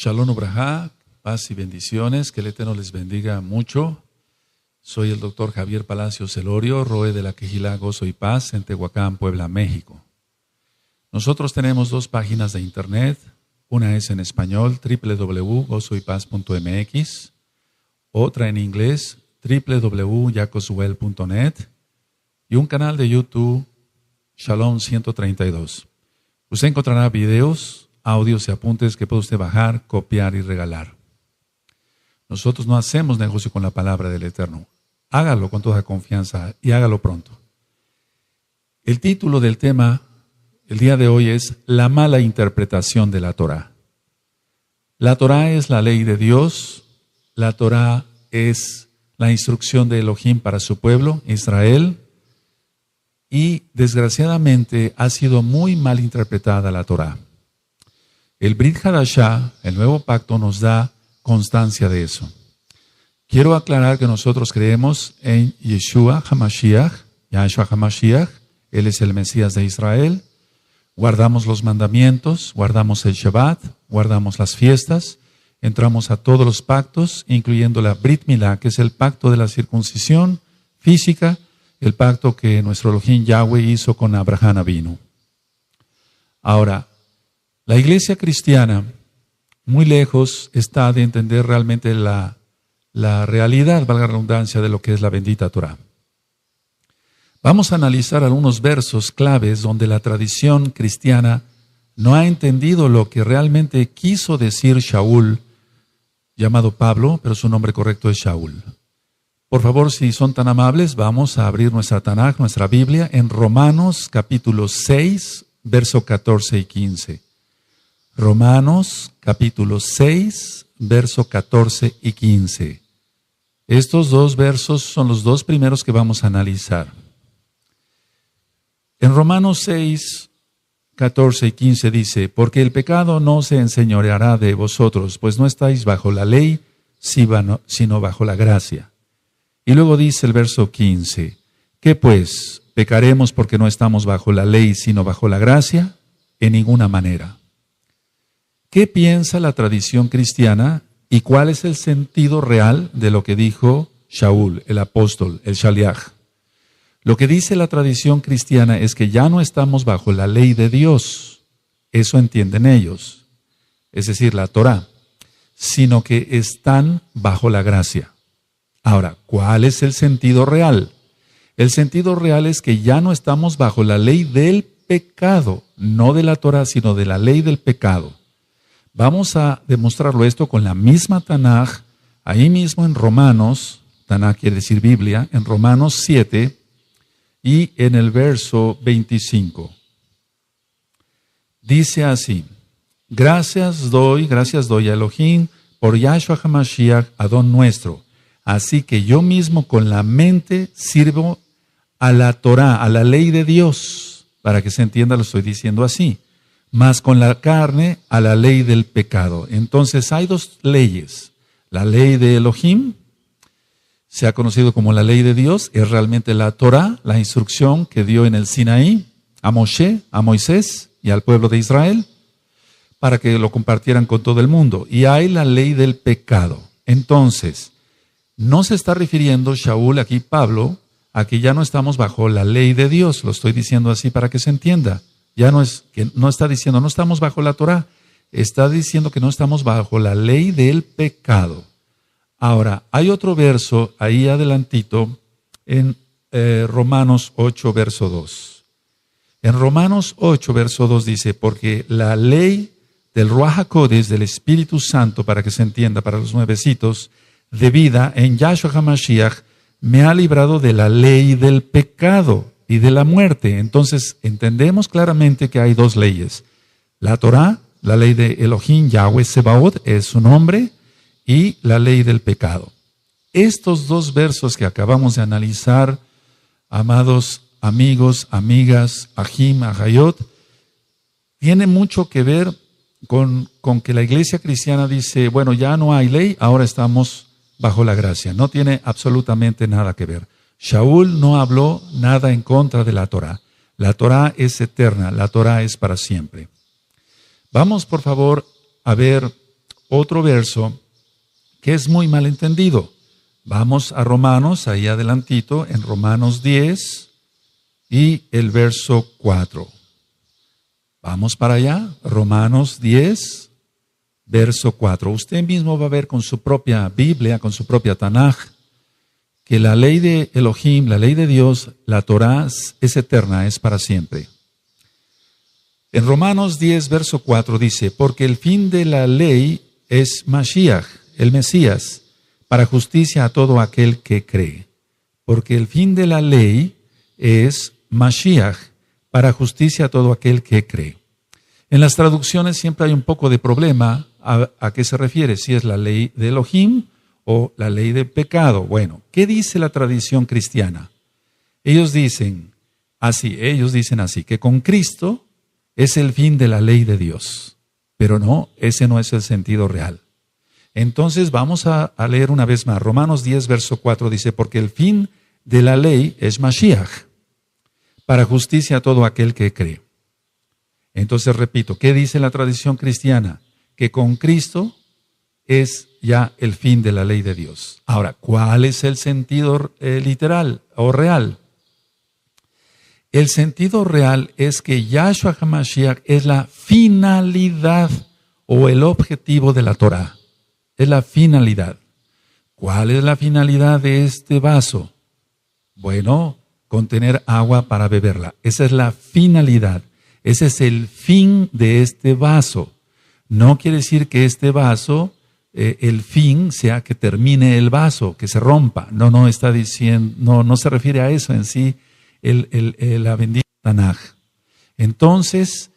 Shalom Ubrajá, paz y bendiciones, que el Eterno les bendiga mucho. Soy el doctor Javier Palacios Elorio, Roe de la Quejilá Gozo y Paz en Tehuacán, Puebla, México. Nosotros tenemos dos páginas de internet, una es en español, www.gozoypaz.mx, otra en inglés, www.jacoswell.net y un canal de YouTube, Shalom 132. Usted encontrará videos, audios y apuntes que puede usted bajar, copiar y regalar. Nosotros no hacemos negocio con la palabra del Eterno. Hágalo con toda confianza y hágalo pronto. El título del tema el día de hoy es la mala interpretación de la Torá. La Torá es la ley de Dios. La Torá es la instrucción de Elohim para su pueblo, Israel. Y desgraciadamente ha sido muy mal interpretada la Torá. El Brit Hadashah, el nuevo pacto, nos da constancia de eso. Quiero aclarar que nosotros creemos en Yeshua HaMashiach, Yahshua HaMashiach, Él es el Mesías de Israel. Guardamos los mandamientos, guardamos el Shabbat, guardamos las fiestas, entramos a todos los pactos, incluyendo la Brit Milá, que es el pacto de la circuncisión física, el pacto que nuestro Elohim Yahweh hizo con Abraham Avinu. Ahora, la iglesia cristiana, muy lejos está de entender realmente la realidad, valga la redundancia, de lo que es la bendita Torá. Vamos a analizar algunos versos claves donde la tradición cristiana no ha entendido lo que realmente quiso decir Shaul, llamado Pablo, pero su nombre correcto es Shaul. Por favor, si son tan amables, vamos a abrir nuestra Tanaj, nuestra Biblia, en Romanos capítulo 6, verso 14 y 15. Romanos capítulo 6, verso 14 y 15. Estos dos versos son los dos primeros que vamos a analizar. En Romanos 6, 14 y 15 dice, porque el pecado no se enseñoreará de vosotros, pues no estáis bajo la ley, sino bajo la gracia. Y luego dice el verso 15, ¿qué pues? ¿Pecaremos porque no estamos bajo la ley, sino bajo la gracia? En ninguna manera. ¿Qué piensa la tradición cristiana y cuál es el sentido real de lo que dijo Shaul, el apóstol, el Shaliach? Lo que dice la tradición cristiana es que ya no estamos bajo la ley de Dios, eso entienden ellos, es decir, la Torá, sino que están bajo la gracia. Ahora, ¿cuál es el sentido real? El sentido real es que ya no estamos bajo la ley del pecado, no de la Torá, sino de la ley del pecado. Vamos a demostrarlo esto con la misma Tanaj, ahí mismo en Romanos, Tanaj quiere decir Biblia, en Romanos 7 y en el verso 25. Dice así, gracias doy a Elohim por Yahshua HaMashiach, Adón nuestro. Así que yo mismo con la mente sirvo a la Torá, a la ley de Dios. Para que se entienda lo estoy diciendo así. Más con la carne a la ley del pecado. Entonces hay dos leyes. La ley de Elohim, se ha conocido como la ley de Dios, es realmente la Torá, la instrucción que dio en el Sinaí a Moshe, a Moisés y al pueblo de Israel, para que lo compartieran con todo el mundo. Y hay la ley del pecado. Entonces, no se está refiriendo Shaul, aquí Pablo, a que ya no estamos bajo la ley de Dios. Lo estoy diciendo así para que se entienda. Ya no es que no está diciendo no estamos bajo la Torá, está diciendo que no estamos bajo la ley del pecado. Ahora, hay otro verso ahí adelantito en Romanos 8, verso 2. En Romanos 8, verso 2 dice, porque la ley del Ruach HaKodesh, del Espíritu Santo, para que se entienda, para los nuevecitos, de vida en Yahshua HaMashiach, me ha librado de la ley del pecado y de la muerte. Entonces, entendemos claramente que hay dos leyes. La Torá, la ley de Elohim, Yahweh Sebaot, es su nombre, y la ley del pecado. Estos dos versos que acabamos de analizar, amados amigos, amigas, Ahim, Ahayot, tienen mucho que ver con que la iglesia cristiana dice, bueno, ya no hay ley, ahora estamos bajo la gracia. No tiene absolutamente nada que ver. Shaul no habló nada en contra de la Torá. La Torá es eterna, la Torá es para siempre. Vamos, por favor, a ver otro verso que es muy mal entendido. Vamos a Romanos, ahí adelantito, en Romanos 10 y el verso 4. Vamos para allá, Romanos 10, verso 4. Usted mismo va a ver con su propia Biblia, con su propia Tanaj, que la ley de Elohim, la ley de Dios, la Torah es eterna, es para siempre. En Romanos 10, verso 4 dice, porque el fin de la ley es Mashiach, el Mesías, para justicia a todo aquel que cree. Porque el fin de la ley es Mashiach, para justicia a todo aquel que cree. En las traducciones siempre hay un poco de problema a qué se refiere, si es la ley de Elohim o la ley de pecado. Bueno, ¿qué dice la tradición cristiana? Ellos dicen así, que con Cristo es el fin de la ley de Dios. Pero no, ese no es el sentido real. Entonces vamos a leer una vez más. Romanos 10, verso 4 dice, porque el fin de la ley es Mashiach, para justicia a todo aquel que cree. Entonces repito, ¿qué dice la tradición cristiana? Que con Cristo es ya el fin de la ley de Dios. Ahora, ¿cuál es el sentido literal o real? El sentido real es que Yahshua HaMashiach es la finalidad o el objetivo de la Torah. Es la finalidad. ¿Cuál es la finalidad de este vaso? Bueno, contener agua para beberla. Esa es la finalidad. Ese es el fin de este vaso. No quiere decir que este vaso, el fin sea que termine el vaso, que se rompa. No está diciendo, no se refiere a eso en sí, la bendita Tanaj. Entonces,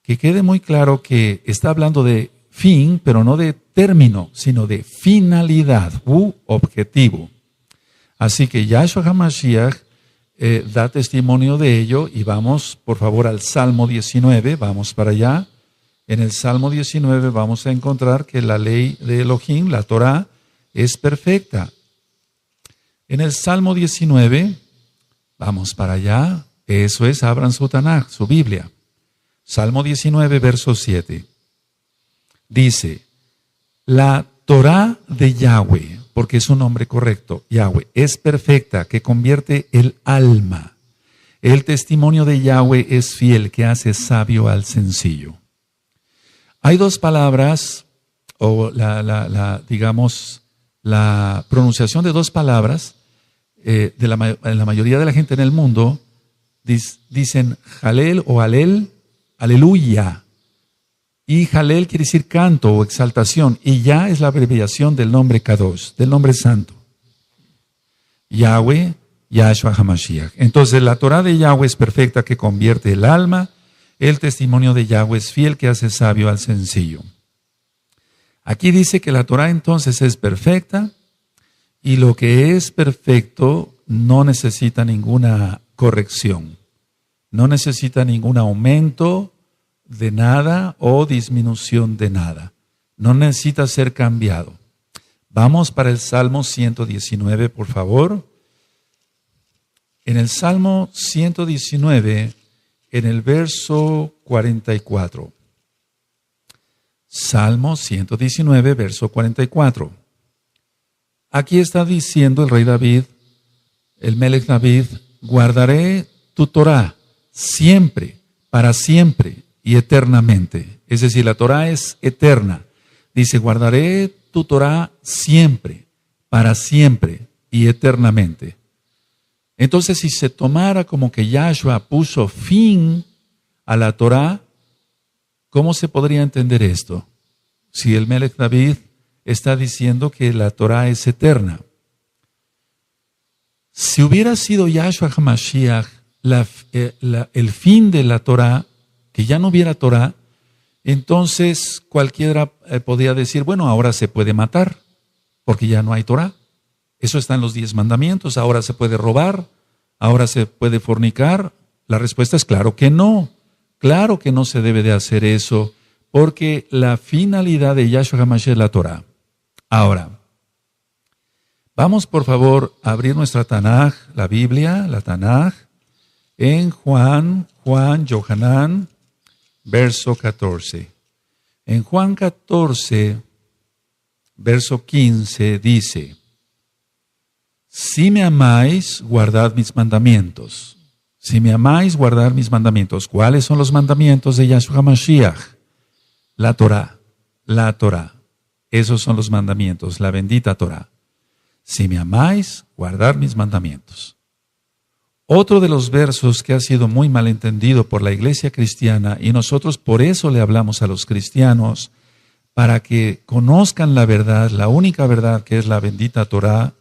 que quede muy claro que está hablando de fin, pero no de término, sino de finalidad u objetivo. Así que Yahshua HaMashiach da testimonio de ello y vamos por favor al Salmo 19, vamos para allá. En el Salmo 19 vamos a encontrar que la ley de Elohim, la Torah, es perfecta. En el Salmo 19, vamos para allá, eso es, abran su Tanaj, su Biblia. Salmo 19, verso 7. Dice, la Torah de Yahweh, porque es un nombre correcto, Yahweh, es perfecta, que convierte el alma. El testimonio de Yahweh es fiel, que hace sabio al sencillo. Hay dos palabras, o digamos, la pronunciación de dos palabras, en la mayoría de la gente en el mundo, dicen Jalel o Alel, aleluya. Y Jalel quiere decir canto o exaltación, y ya es la abreviación del nombre Kadosh, del nombre santo. Yahweh, Yahshua HaMashiach. Entonces la Torah de Yahweh es perfecta, que convierte el alma. El testimonio de Yahweh es fiel, que hace sabio al sencillo. Aquí dice que la Torah entonces es perfecta, y lo que es perfecto no necesita ninguna corrección, no necesita ningún aumento de nada o disminución de nada. No necesita ser cambiado. Vamos para el Salmo 119, por favor. En el Salmo 119, en el verso 44. Salmo 119, verso 44. Aquí está diciendo el rey David, el Melech David, guardaré tu Torah siempre, para siempre y eternamente. Es decir, la Torah es eterna. Dice, guardaré tu Torah siempre, para siempre y eternamente. Entonces, si se tomara como que Yahshua puso fin a la Torah, ¿cómo se podría entender esto? Si el Melech David está diciendo que la Torah es eterna. Si hubiera sido Yahshua HaMashiach el fin de la Torah, que ya no hubiera Torah, entonces cualquiera podría decir, bueno, ahora se puede matar, porque ya no hay Torah. Eso está en los 10 mandamientos. Ahora se puede robar, ahora se puede fornicar. La respuesta es claro que no. Claro que no se debe de hacer eso, porque la finalidad de Yahshua HaMashiach es la Torah. Ahora, vamos por favor a abrir nuestra Tanaj, la Biblia, la Tanaj, en Juan, Yohanan, verso 14. En Juan 14, verso 15 dice, si me amáis, guardad mis mandamientos. Si me amáis, guardad mis mandamientos. ¿Cuáles son los mandamientos de Yahshua Mashiach? La Torah. La Torah. Esos son los mandamientos, la bendita Torah. Si me amáis, guardad mis mandamientos. Otro de los versos que ha sido muy malentendido por la iglesia cristiana, y nosotros por eso le hablamos a los cristianos, para que conozcan la verdad, la única verdad que es la bendita Torah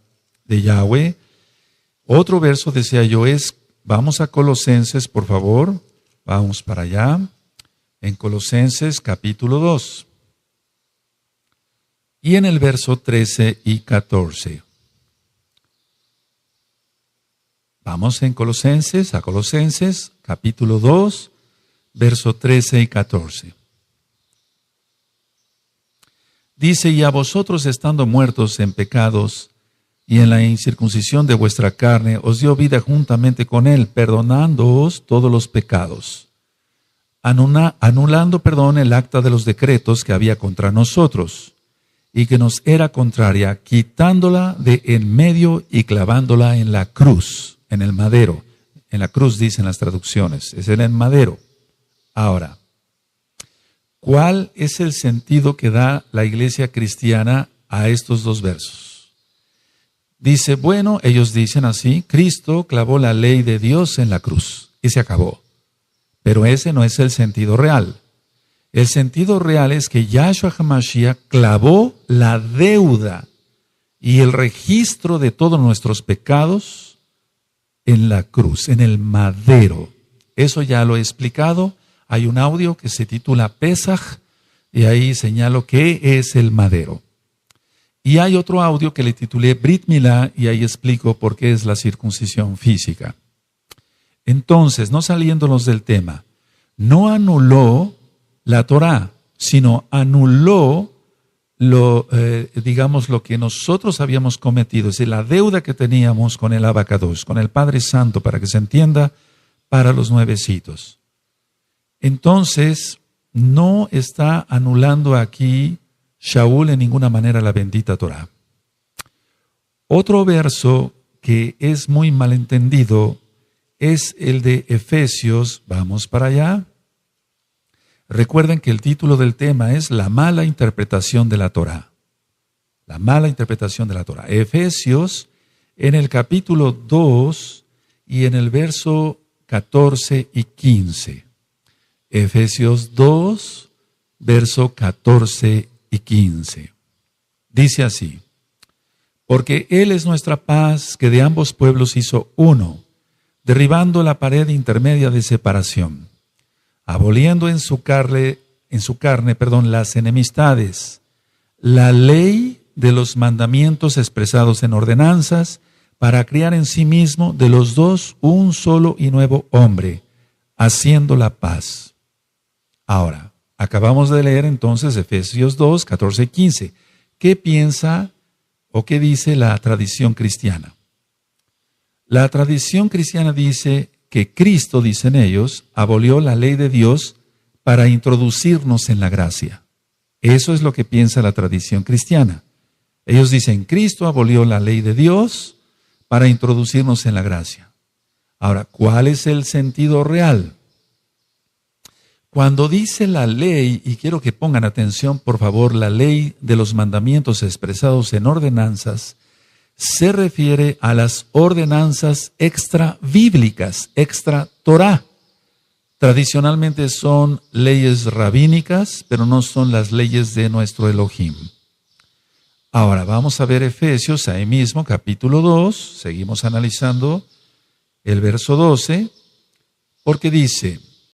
de Yahweh. Otro verso, decía yo, es, vamos a Colosenses, por favor, vamos para allá, en Colosenses capítulo 2, y en el verso 13 y 14. Vamos en Colosenses, a Colosenses, capítulo 2, verso 13 y 14. Dice, y a vosotros estando muertos en pecados y en la incircuncisión de vuestra carne, os dio vida juntamente con él, perdonándoos todos los pecados, anulando el acta de los decretos que había contra nosotros y que nos era contraria, quitándola de en medio y clavándola en la cruz. En el madero. En la cruz dicen las traducciones. Es en el madero. Ahora, ¿cuál es el sentido que da la iglesia cristiana a estos dos versos? Dice, bueno, ellos dicen así, Cristo clavó la ley de Dios en la cruz y se acabó. Pero ese no es el sentido real. El sentido real es que Yahshua HaMashiach clavó la deuda y el registro de todos nuestros pecados en la cruz, en el madero. Eso ya lo he explicado. Hay un audio que se titula Pesaj y ahí señalo qué es el madero. Y hay otro audio que le titulé Brit Milá y ahí explico por qué es la circuncisión física. Entonces, no saliéndonos del tema, no anuló la Torah, sino anuló lo que nosotros habíamos cometido, es decir, la deuda que teníamos con el Abacados, con el Padre Santo, para que se entienda, para los nuevecitos. Entonces, no está anulando aquí Shaul en ninguna manera la bendita Torah. Otro verso que es muy malentendido es el de Efesios, vamos para allá. Recuerden que el título del tema es la mala interpretación de la Torah. La mala interpretación de la Torah. Efesios, en el capítulo 2 y en el verso 14 y 15. Efesios 2, verso 14 y 15. Dice así, porque Él es nuestra paz, que de ambos pueblos hizo uno, derribando la pared intermedia de separación, aboliendo en su carne, las enemistades, la ley de los mandamientos expresados en ordenanzas, para criar en sí mismo de los dos un solo y nuevo hombre, haciendo la paz. Ahora, acabamos de leer entonces Efesios 2, 14 y 15. ¿Qué piensa o qué dice la tradición cristiana? La tradición cristiana dice que Cristo, dicen ellos, abolió la ley de Dios para introducirnos en la gracia. Eso es lo que piensa la tradición cristiana. Ellos dicen, Cristo abolió la ley de Dios para introducirnos en la gracia. Ahora, ¿cuál es el sentido real? Cuando dice la ley, y quiero que pongan atención, por favor, la ley de los mandamientos expresados en ordenanzas, se refiere a las ordenanzas extra bíblicas, extra Torah. Tradicionalmente son leyes rabínicas, pero no son las leyes de nuestro Elohim. Ahora vamos a ver Efesios, ahí mismo, capítulo 2, seguimos analizando el verso 12, porque dice,